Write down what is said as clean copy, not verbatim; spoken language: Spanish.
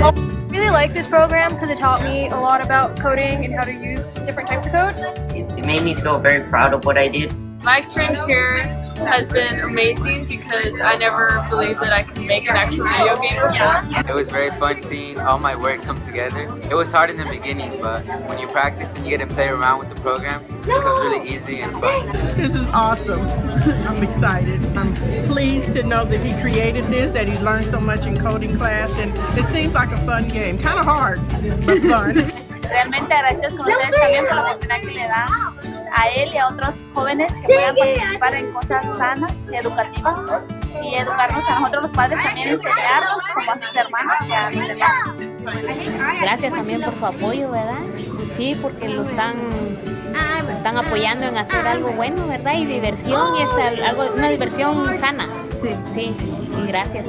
I really like this program because it taught me a lot about coding and how to use different types of code. It made me feel very proud of what I did. My experience here has been amazing because I never believed that I could make an actual video game before. It was very fun seeing all my work come together. It was hard in the beginning, but when you practice and you get to play around with the program, it becomes really easy and fun. This is awesome. I'm excited. I'm pleased to know that he created this, that he learned so much in coding class, and it seems like a fun game. Kind of hard, but fun. Realmente agradecidos con ustedes también por la oportunidad que le dan a él y a otros jóvenes que puedan participar en cosas sanas, educativas y educarnos a nosotros los padres también, enseñarnos como a sus hermanos y a los demás. Gracias también por su apoyo, ¿verdad? Sí, porque lo están apoyando en hacer algo bueno, ¿verdad? Y diversión, y es algo, una diversión sana. Sí, y gracias.